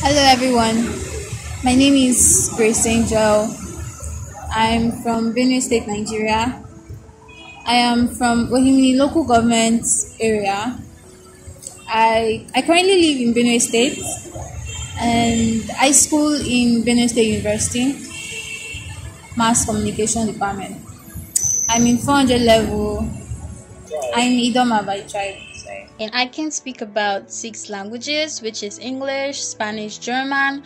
Hello everyone, my name is Grace Angel. I'm from Benue State, Nigeria. I am from Ohimini local government area. I currently live in Benue State and I school in Benue State University, Mass Communication Department. I'm in 400 level. I'm Idoma by tribe. Sorry. And I can speak about 6 languages, which is English, Spanish, German,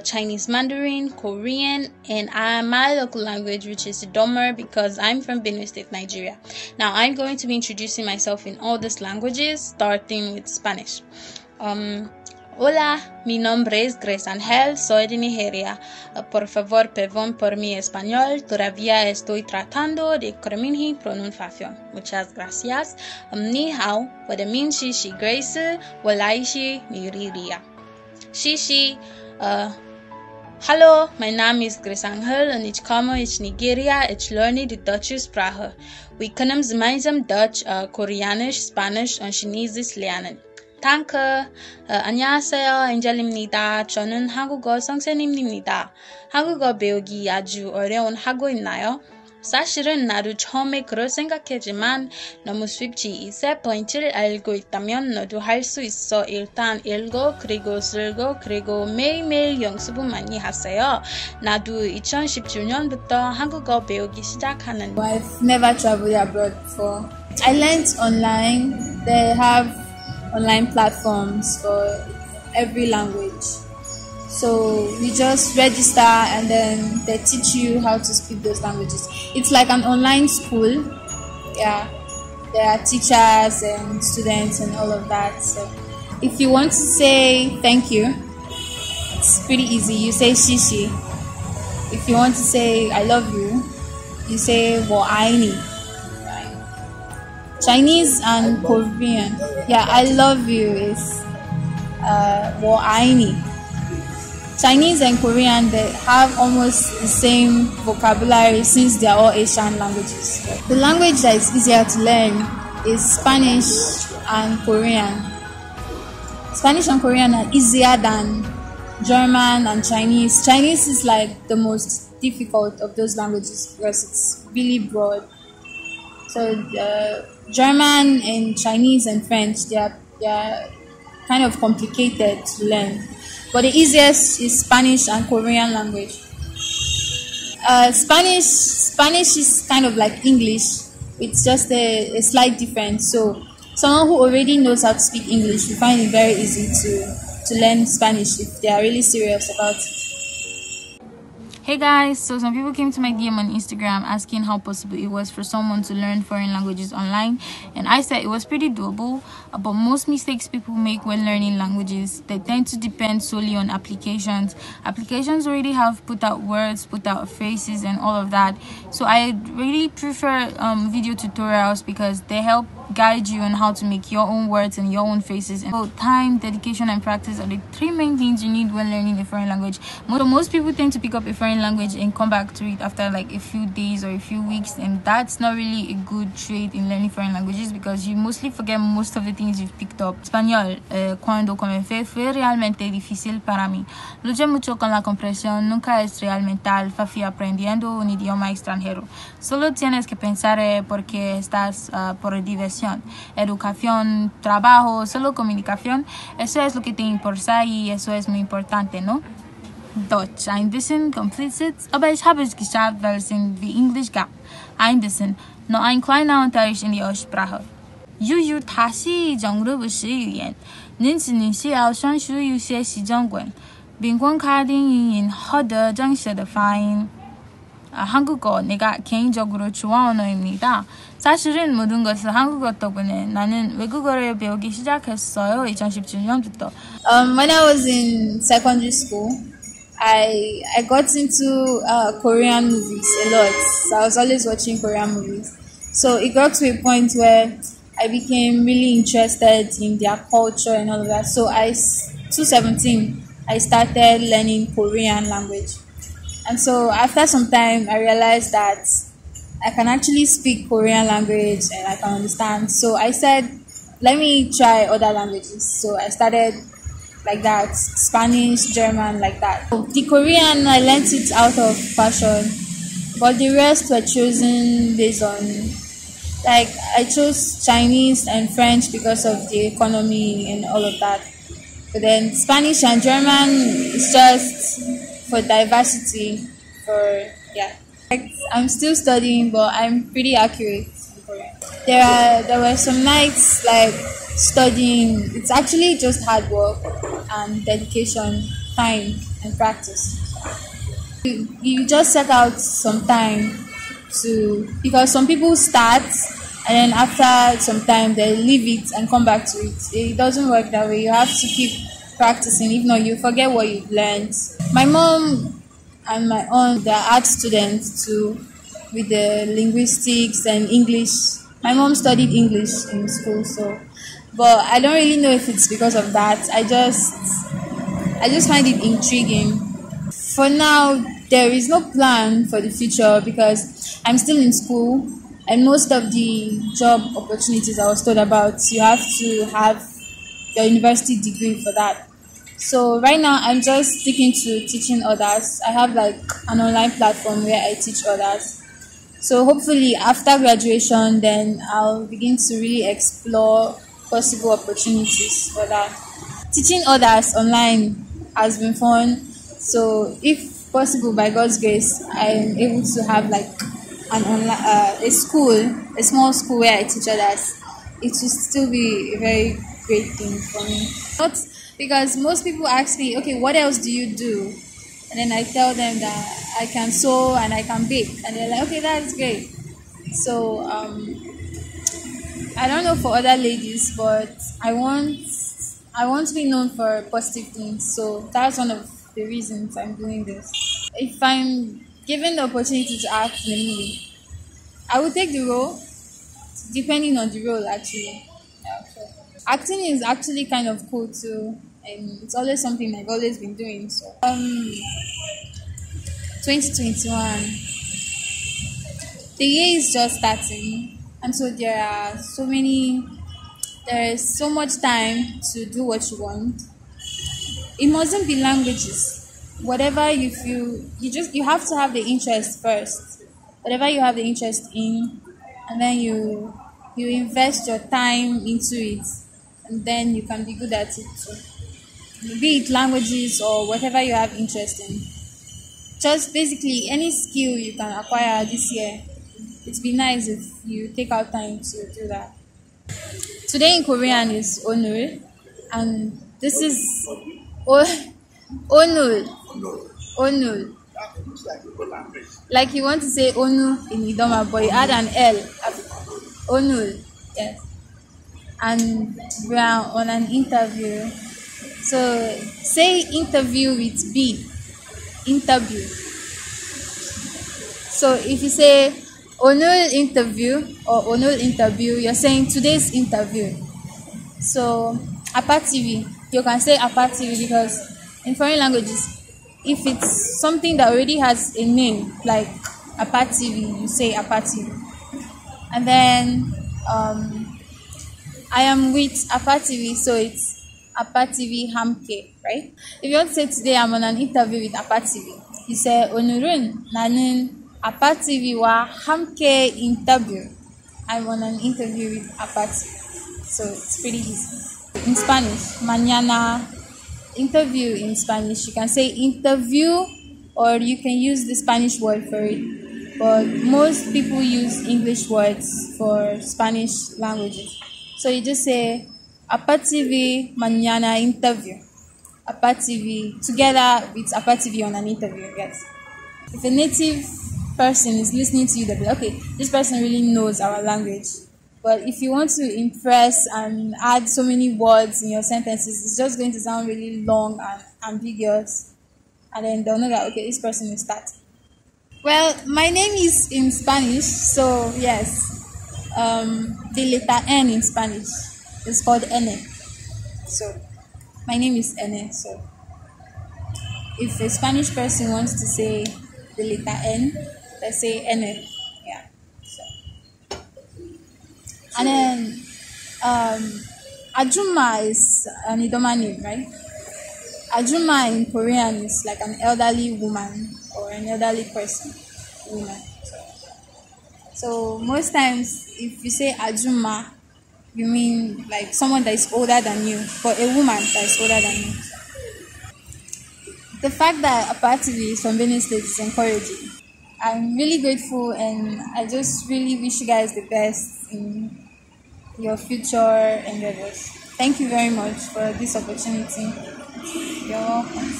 Chinese Mandarin, Korean, and my local language, which is Idoma, because I'm from Benue State, Nigeria. Now, I'm going to be introducing myself in all these languages, starting with Spanish. Hola, mi nombre es Grace Angel, soy de Nigeria. Por favor, perdón por mi español, todavía estoy tratando de corregir pronunciación. Muchas gracias. Ni hao, what it means Shishi Grace, walaishi Nigeria. Shishi, hallo, mein Name ist Grace Angel und ich komme aus Nigeria, ich lerne die deutsche Sprache. Wir können gemeinsam Deutsch, Koreanisch, Spanisch und Chinesisch lernen. Danke. 안녕하세요. 엔젤입니다. 저는 한국어 선생님입니다. 한국어 배우기 아주 어려운 하고 있나요? 사실은 나도 처음에 그럴 생각했지만 너무 쉽지. 3포인트를 알고 있다면 너도 할 수 있어. 일단 읽고 그리고 쓰고 그리고 매일매일 연습을 많이 하세요. 나도 2017년부터 한국어 배우기 시작하는데 I've never traveled abroad before. I learned online. They have online platforms for every language. So you just register and then they teach you how to speak those languages. It's like an online school. Yeah, there are teachers and students and all of that. So if you want to say thank you, it's pretty easy. You say shishi. If you want to say I love you, you say wo aini. Chinese and Korean. Yeah, I love you is wo aini. Chinese and Korean, they have almost the same vocabulary since they are all Asian languages. The language that is easier to learn is Spanish and Korean. Spanish and Korean are easier than German and Chinese. Chinese is like the most difficult of those languages because it's really broad. So German and Chinese and French, they are kind of complicated to learn. But the easiest is Spanish and Korean language. Spanish is kind of like English. It's just a slight difference. So someone who already knows how to speak English will find it very easy to learn Spanish if they are really serious about it. Hey guys, so some people came to my DM on Instagram asking how possible it was for someone to learn foreign languages online, and I said it was pretty doable. But most mistakes people make when learning languages, they tend to depend solely on applications. Applications already have put out words, put out phrases and all of that. So I really prefer video tutorials because they help guide you on how to make your own words and your own phrases. And so time, dedication and practice are the 3 main things you need when learning a foreign language. Most people tend to pick up a foreign language and come back to it after like a few days or a few weeks, and that's not really a good trait in learning foreign languages because you mostly forget most of the things you've picked up. Español, cuando comencé fue realmente difícil para mí. Luché mucho con la comprensión, nunca es realmente fácil aprendiendo un idioma extranjero. Solo tienes que pensar porque estás por diversión. Educación, trabajo, solo comunicación, eso es lo que te importa y eso es muy importante, ¿no? Deutsch, ein bisschen kompliziert, aber ich habe es geschafft, weil es wie Englisch gab. Ein bisschen, nur ein kleiner Unterricht in die Aussprache. 它是一种入不式语言，因此你需要专注于学习中文，并观察语言获得正确的发音。한국어 내가 개인적으로 좋아하는 언어입니다. 사실은 모든 것을 한국어 덕분에 나는 외국어를 배우기 시작했어요. 2017년부터. When I was in secondary school, I got into Korean movies a lot. So I was always watching Korean movies. So it got to a point where I became really interested in their culture and all of that. So 2017, I started learning Korean language. And so after some time, I realized that I can actually speak Korean language and I can understand. So I said, let me try other languages. So I started like that, Spanish, German, like that. The Korean, I learned it out of passion, but the rest were chosen based on, like, I chose Chinese and French because of the economy and all of that. But then Spanish and German is just for diversity, for, yeah. Like, I'm still studying, but I'm pretty accurate in Korean. There were some nights like studying. It's actually just hard work and dedication, time and practice. You just set out some time to, because some people start and then after some time they leave it and come back to it. It doesn't work that way. You have to keep practicing. If not, you forget what you've learned. My mom and my aunt, they're art students too, with the linguistics and English. My mom studied English in school, so, but I don't really know if it's because of that. I just find it intriguing. For now, there is no plan for the future because I'm still in school, and most of the job opportunities I was told about, you have to have your university degree for that. So right now, I'm just sticking to teaching others. I have like an online platform where I teach others. So hopefully after graduation, then I'll begin to really explore possible opportunities for that. Teaching others online has been fun. So if possible, by God's grace, I'm able to have like an online, a small school where I teach others. It will still be a very great thing for me. Not because most people ask me, okay, what else do you do? And then I tell them that I can sew and I can bake, and they're like, okay, that's great. So I don't know for other ladies, but I want to be known for positive things. So that's one of the reasons I'm doing this. If I'm given the opportunity to act in a movie, I would take the role, depending on the role actually. Yeah, sure. Acting is actually kind of cool too, and it's always something I've always been doing. So 2021, the year is just starting, and so there is so much time to do what you want. It mustn't be languages. Whatever you feel, you have to have the interest first. Whatever you have the interest in, and then you invest your time into it, and then you can be good at it too. Be it languages or whatever you have interest in. Just basically any skill you can acquire this year. It'd be nice if you take out time to do that. Today in Korean is Onul, and this is Onul. Onul. Like you want to say Onu in Idoma, but you add an L. Onul. Yes. And we are on an interview. So say interview with B. Interview. So if you say Onul interview or Onul interview, you're saying today's interview. So APA TV, you can say APA TV because in foreign languages, if it's something that already has a name, like APA TV, you say APA TV. And then I am with APA TV, so it's APA TV Hamke, right? If you want to say today I'm on an interview with APA TV, you say Onurun nanin APA TV wa Hamke interview. I'm on an interview with APA TV, so it's pretty easy. In Spanish, mañana. Interview in Spanish, you can say interview, or you can use the Spanish word for it. But most people use English words for Spanish languages. So you just say APA TV mañana interview. APA TV together with APA TV on an interview, yes. If a native person is listening to you, they'll be like, okay, this person really knows our language. But if you want to impress and add so many words in your sentences, it's just going to sound really long and ambiguous. And then they'll know that, okay, this person is that. Well, my name is in Spanish, so yes. The letter N in Spanish is called ENE. So my name is ENE. So if a Spanish person wants to say the letter N, they say ENE. Yeah. So. And then Ajuma is an Idoma name, right? Ajuma in Korean is like an elderly woman or an elderly person, woman. So most times, if you say Ajuma, you mean like someone that is older than you, or a woman that is older than you. The fact that AGBA TV is from Benin State is encouraging. I'm really grateful, and I just really wish you guys the best in your future endeavors. Thank you very much for this opportunity. You're welcome.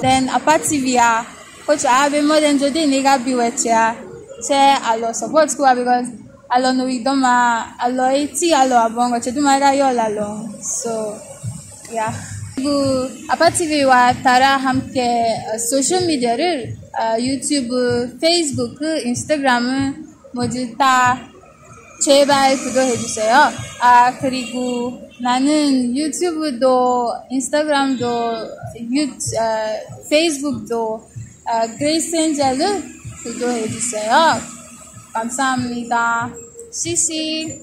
Then AGBA TV, coach, I have more than today. Nigga, be with ya. Say I love support school because I love no idoma. I love it. I love abongo. Cheduma ga yo lalong. So yeah. AGBA TV wa tara hamke social media YouTube, Facebook, Instagram 모두 제발 구독해주세요. 그리고 나는 유튜브도, 인스타그램도, 페이스북도 그레이스 엔젤을 구독해주세요. 감사합니다. CC